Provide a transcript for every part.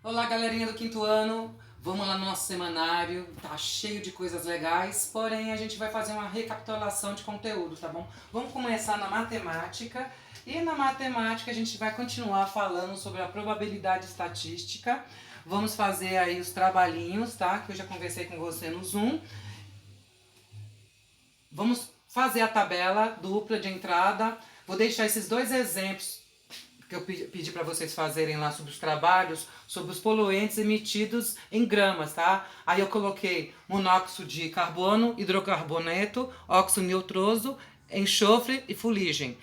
Olá, galerinha do quinto ano. Vamos lá no nosso semanário. Tá cheio de coisas legais, porém a gente vai fazer uma recapitulação de conteúdo, tá bom? Vamos começar na matemática. E na matemática a gente vai continuar falando sobre a probabilidade estatística. Vamos fazer aí os trabalhinhos, tá? Que eu já conversei com você no Zoom. Vamos fazer a tabela dupla de entrada. Vou deixar esses dois exemplos que eu pedi para vocês fazerem lá sobre os trabalhos, sobre os poluentes emitidos em gramas, tá? Aí eu coloquei monóxido de carbono, hidrocarboneto, óxido nitroso, enxofre e fuligem.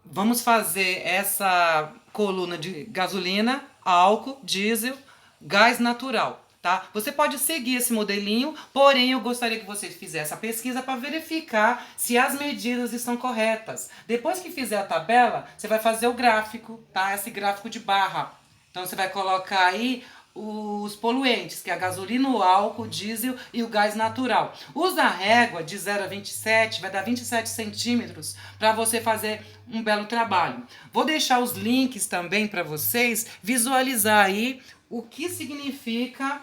Vamos fazer essa coluna de gasolina, álcool, diesel, gás natural, tá? Você pode seguir esse modelinho, porém eu gostaria que você fizesse a pesquisa para verificar se as medidas estão corretas. Depois que fizer a tabela, você vai fazer o gráfico, tá? Esse gráfico de barra. Então você vai colocar aí os poluentes, que é a gasolina, o álcool, o diesel e o gás natural. Usa a régua de 0 a 27, vai dar 27 centímetros para você fazer um belo trabalho. Vou deixar os links também para vocês visualizar aí o que significa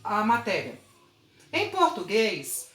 a matéria. Em português,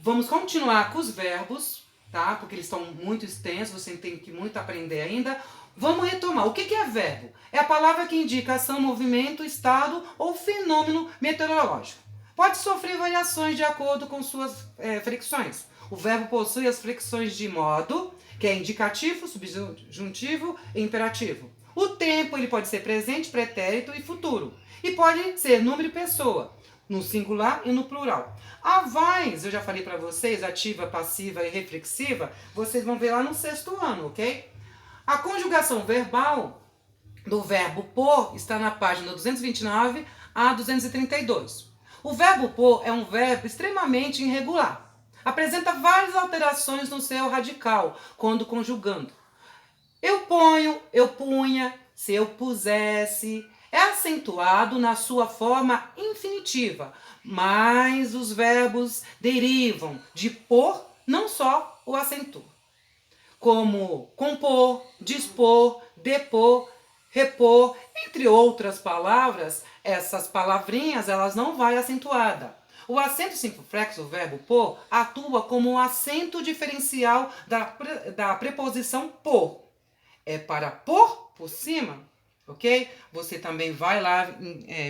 vamos continuar com os verbos, tá? Porque eles estão muito extensos, você tem que muito aprender ainda. Vamos retomar. O que é verbo? É a palavra que indica ação, movimento, estado ou fenômeno meteorológico. Pode sofrer variações de acordo com suas fricções. O verbo possui as fricções de modo, que é indicativo, subjuntivo e imperativo. O tempo ele pode ser presente, pretérito e futuro. E pode ser número e pessoa, no singular e no plural. A voz, eu já falei para vocês, ativa, passiva e reflexiva, vocês vão ver lá no sexto ano, ok? A conjugação verbal do verbo por está na página 229 a 232. O verbo por é um verbo extremamente irregular. Apresenta várias alterações no seu radical quando conjugando. Eu ponho, eu punha, se eu pusesse. É acentuado na sua forma infinitiva, mas os verbos derivam de por, não só o acentuam, como compor, dispor, depor, repor, entre outras palavras. Essas palavrinhas elas não vai acentuada. O acento circunflexo, o verbo por, atua como um acento diferencial da preposição por. É para por cima, ok? Você também vai lá,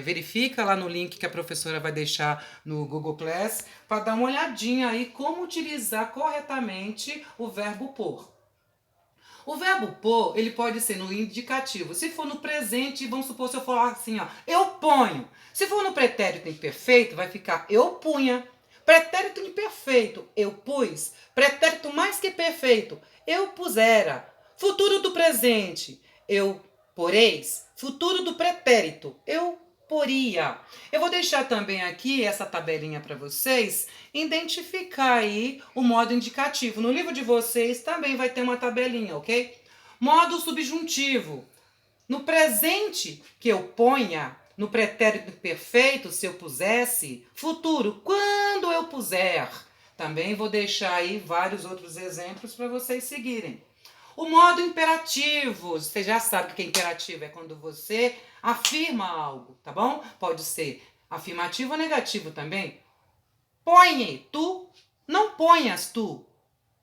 verifica lá no link que a professora vai deixar no Google Class para dar uma olhadinha aí como utilizar corretamente o verbo por. O verbo por, ele pode ser no indicativo. Se for no presente, vamos supor, se eu falar assim, ó, eu ponho. Se for no pretérito imperfeito, vai ficar eu punha. Pretérito imperfeito, eu pus. Pretérito mais que perfeito, eu pusera. Futuro do presente, eu poreis. Futuro do pretérito, eu poria. Eu vou deixar também aqui essa tabelinha para vocês identificar aí o modo indicativo. No livro de vocês também vai ter uma tabelinha, ok? Modo subjuntivo. No presente que eu ponha, no pretérito perfeito, se eu pusesse, futuro, quando eu puser. Também vou deixar aí vários outros exemplos para vocês seguirem. O modo imperativo, você já sabe o que é imperativo, é quando você afirma algo, tá bom? Pode ser afirmativo ou negativo também. Põe tu, não ponhas tu.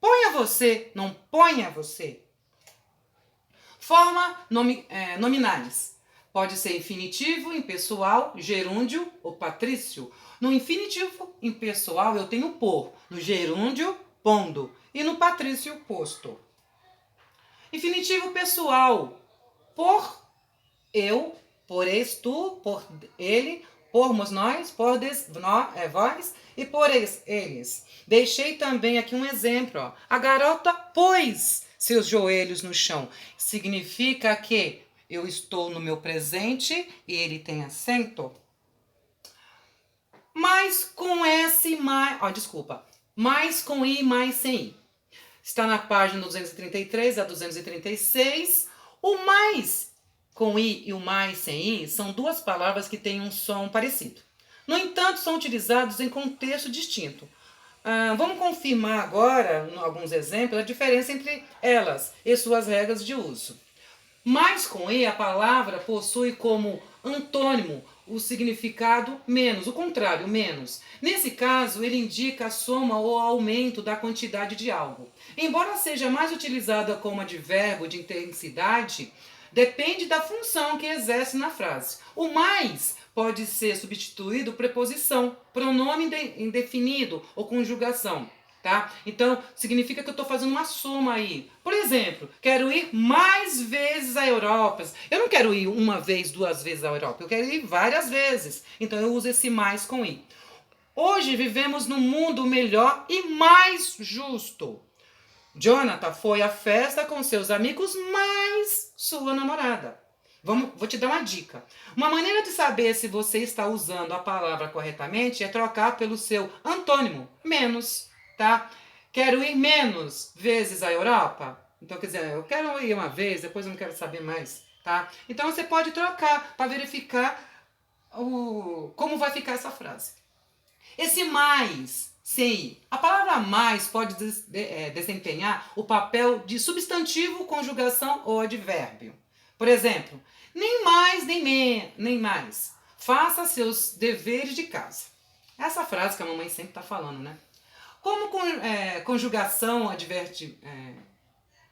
Ponha você, não ponha você. Forma nominais. Pode ser infinitivo, impessoal, gerúndio ou patrício. No infinitivo impessoal eu tenho por, no gerúndio, pondo e no patrício, posto. Infinitivo pessoal, por eu, por tu, por ele, pormos nós, por vós e por eles. Deixei também aqui um exemplo. Ó. A garota pôs seus joelhos no chão. Significa que eu estou no meu presente e ele tem assento. Mas com S, mais... Mais com I, mais sem I. Está na página 233 a 236. O mais com I e o mais sem I são duas palavras que têm um som parecido. No entanto, são utilizados em contexto distinto. Vamos confirmar agora, em alguns exemplos, a diferença entre elas e suas regras de uso. Mais com I, a palavra possui como antônimo, o significado menos, o contrário, menos. Nesse caso, ele indica a soma ou aumento da quantidade de algo. Embora seja mais utilizada como advérbio de intensidade, depende da função que exerce na frase. O mais pode ser substituído por preposição, pronome indefinido ou conjugação. Tá? Então, significa que eu estou fazendo uma soma aí. Por exemplo, quero ir mais vezes à Europa. Eu não quero ir uma vez, duas vezes à Europa. Eu quero ir várias vezes. Então, eu uso esse mais com i. Hoje vivemos num mundo melhor e mais justo. Jonathan foi à festa com seus amigos mais sua namorada. Vou te dar uma dica. Uma maneira de saber se você está usando a palavra corretamente é trocar pelo seu antônimo, menos. Tá? Quero ir menos vezes à Europa. Então, quer dizer, eu quero ir uma vez, depois eu não quero saber mais. Tá? Então, você pode trocar para verificar como vai ficar essa frase. Esse mais, sem i. A palavra mais pode desempenhar o papel de substantivo, conjugação ou advérbio. Por exemplo, nem mais, nem mais. Faça seus deveres de casa. Essa frase que a mamãe sempre está falando, né? Como conjugação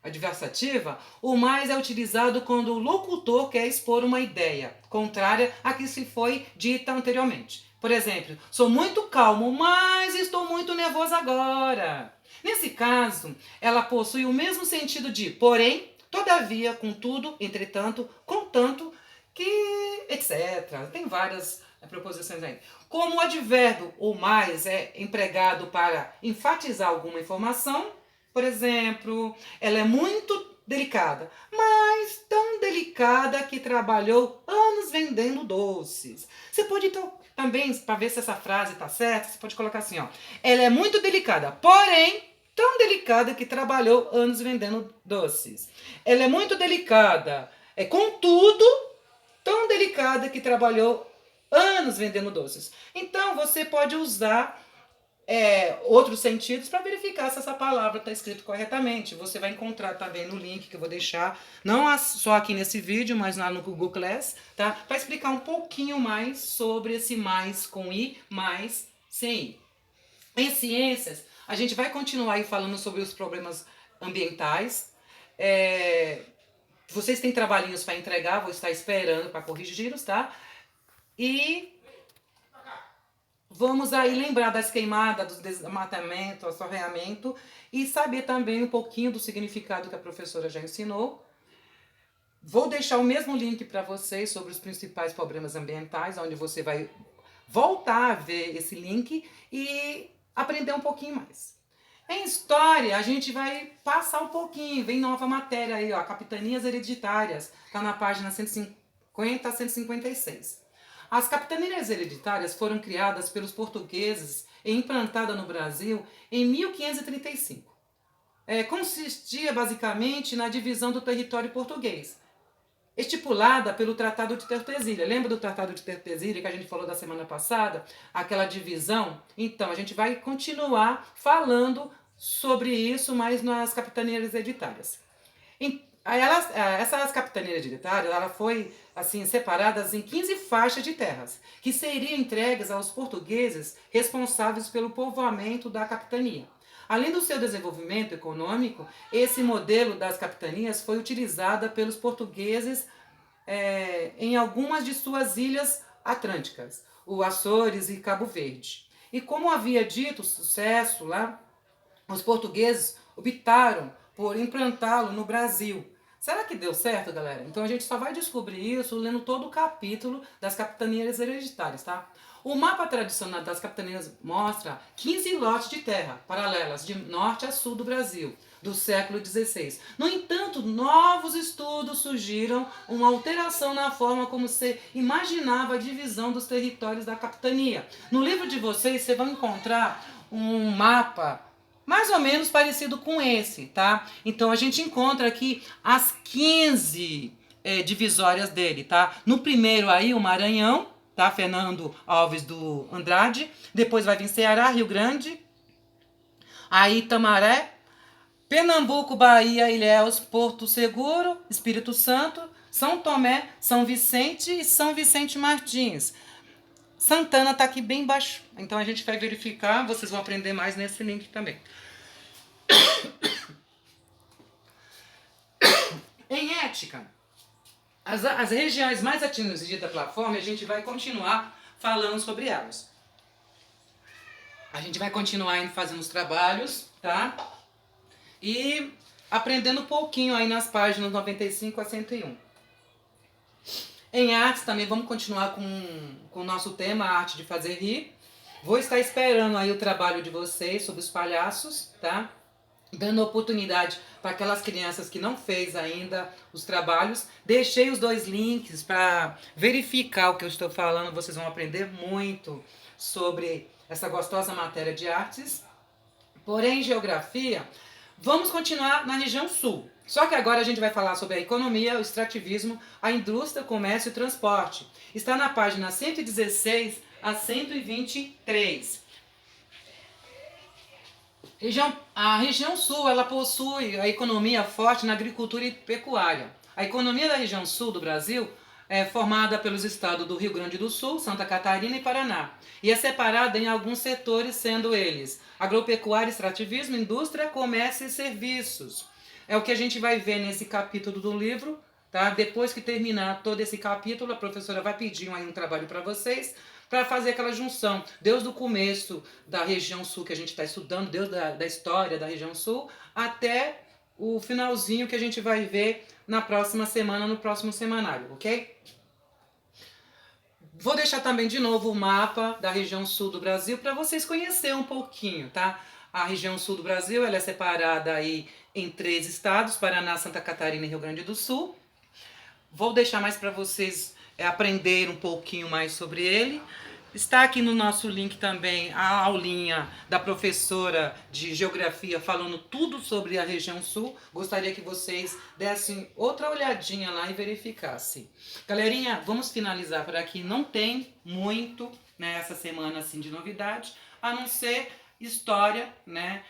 adversativa, o mais é utilizado quando o locutor quer expor uma ideia contrária à que se foi dita anteriormente. Por exemplo, sou muito calmo, mas estou muito nervoso agora. Nesse caso, ela possui o mesmo sentido de porém, todavia, contudo, entretanto, contanto, que, etc. Tem várias preposições aí. Como o advérbio ou mais é empregado para enfatizar alguma informação, por exemplo, ela é muito delicada, mas tão delicada que trabalhou anos vendendo doces. Você pode também, para ver se essa frase está certa, você pode colocar assim, ó. Ela é muito delicada, porém tão delicada que trabalhou anos vendendo doces. Ela é muito delicada, contudo, tão delicada que trabalhou anos vendendo doces. Então, você pode usar outros sentidos para verificar se essa palavra está escrita corretamente. Você vai encontrar também no link que eu vou deixar, não só aqui nesse vídeo, mas lá no Google Class, tá? Para explicar um pouquinho mais sobre esse mais com i, mais sem i. Em ciências, a gente vai continuar aí falando sobre os problemas ambientais. Vocês têm trabalhinhos para entregar, vou estar esperando para corrigi-los, tá? E vamos aí lembrar das queimadas, do desmatamento, assoreamento e saber também um pouquinho do significado que a professora já ensinou. Vou deixar o mesmo link para vocês sobre os principais problemas ambientais, onde você vai voltar a ver esse link e aprender um pouquinho mais. Em história, a gente vai passar um pouquinho, vem nova matéria aí, ó, capitanias hereditárias, tá na página 150 a 156. As capitanias hereditárias foram criadas pelos portugueses e implantadas no Brasil em 1535. Consistia basicamente na divisão do território português, estipulada pelo Tratado de Tordesilhas. Lembra do Tratado de Tordesilhas que a gente falou da semana passada? Aquela divisão? Então, a gente vai continuar falando sobre isso, mas nas capitanias hereditárias. Essas capitanias hereditárias, ela foi assim separadas em 15 faixas de terras, que seriam entregues aos portugueses responsáveis pelo povoamento da capitania. Além do seu desenvolvimento econômico, esse modelo das capitanias foi utilizado pelos portugueses em algumas de suas ilhas atlânticas, o Açores e Cabo Verde. E como havia dito, sucesso lá, os portugueses optaram por implantá-lo no Brasil. Será que deu certo, galera? Então a gente só vai descobrir isso lendo todo o capítulo das capitanias hereditárias, tá? O mapa tradicional das capitanias mostra 15 lotes de terra paralelas de norte a sul do Brasil, do século XVI. No entanto, novos estudos surgiram uma alteração na forma como se imaginava a divisão dos territórios da capitania. No livro de vocês, você vai encontrar um mapa mais ou menos parecido com esse, tá? Então, a gente encontra aqui as 15 divisórias dele, tá? No primeiro aí, o Maranhão, tá? Fernando Alves do Andrade. Depois vai vir Ceará, Rio Grande. Aí, Tamaré, Pernambuco, Bahia, Ilhéus, Porto Seguro, Espírito Santo. São Tomé, São Vicente e São Vicente Martins. Santana está aqui bem embaixo. Então a gente vai verificar, vocês vão aprender mais nesse link também. Em ética, as regiões mais atingidas pela fome, a gente vai continuar falando sobre elas. A gente vai continuar indo fazendo os trabalhos, tá? E aprendendo um pouquinho aí nas páginas 95 a 101. Em artes também vamos continuar com o nosso tema, a arte de fazer rir. Vou estar esperando aí o trabalho de vocês sobre os palhaços, tá? Dando oportunidade para aquelas crianças que não fez ainda os trabalhos. Deixei os 2 links para verificar o que eu estou falando. Vocês vão aprender muito sobre essa gostosa matéria de artes. Porém, geografia, vamos continuar na região sul. Só que agora a gente vai falar sobre a economia, o extrativismo, a indústria, o comércio e o transporte. Está na página 116 a 123. A região sul, ela possui a economia forte na agricultura e pecuária. A economia da região sul do Brasil é formada pelos estados do Rio Grande do Sul, Santa Catarina e Paraná. E é separada em alguns setores, sendo eles agropecuária, extrativismo, indústria, comércio e serviços. É o que a gente vai ver nesse capítulo do livro, tá? Depois que terminar todo esse capítulo, a professora vai pedir um trabalho para vocês, para fazer aquela junção, desde o começo da região sul que a gente está estudando, desde da história da região sul, até o finalzinho que a gente vai ver na próxima semana, no próximo semanário, ok? Vou deixar também de novo o mapa da região sul do Brasil para vocês conhecerem um pouquinho, tá? A região sul do Brasil, ela é separada aí em 3 estados, Paraná, Santa Catarina e Rio Grande do Sul. Vou deixar mais para vocês aprender um pouquinho mais sobre ele. Está aqui no nosso link também a aulinha da professora de geografia falando tudo sobre a região sul. Gostaria que vocês dessem outra olhadinha lá e verificassem. Galerinha, vamos finalizar por aqui. Não tem muito nessa semana assim de novidade, a não ser história, né?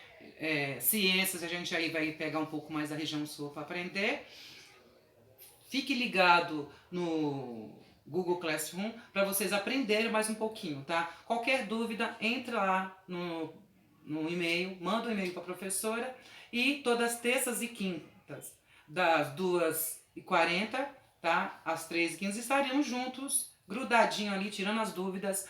Ciências, a gente aí vai pegar um pouco mais da região sul para aprender. Fique ligado no Google Classroom para vocês aprenderem mais um pouquinho, tá? Qualquer dúvida, entra lá no e-mail, manda um e-mail para a professora e todas as terças e quintas, das 2h40, tá? Às 3h15, estaremos juntos, grudadinho ali, tirando as dúvidas.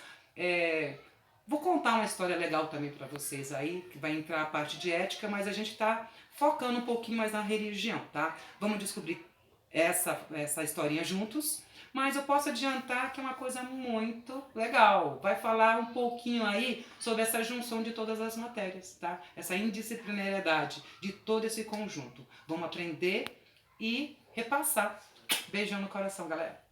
Vou contar uma história legal também para vocês aí, que vai entrar a parte de ética, mas a gente está focando um pouquinho mais na religião, tá? Vamos descobrir essa historinha juntos, mas eu posso adiantar que é uma coisa muito legal. Vai falar um pouquinho aí sobre essa junção de todas as matérias, tá? Essa indisciplinariedade de todo esse conjunto. Vamos aprender e repassar. Beijão no coração, galera.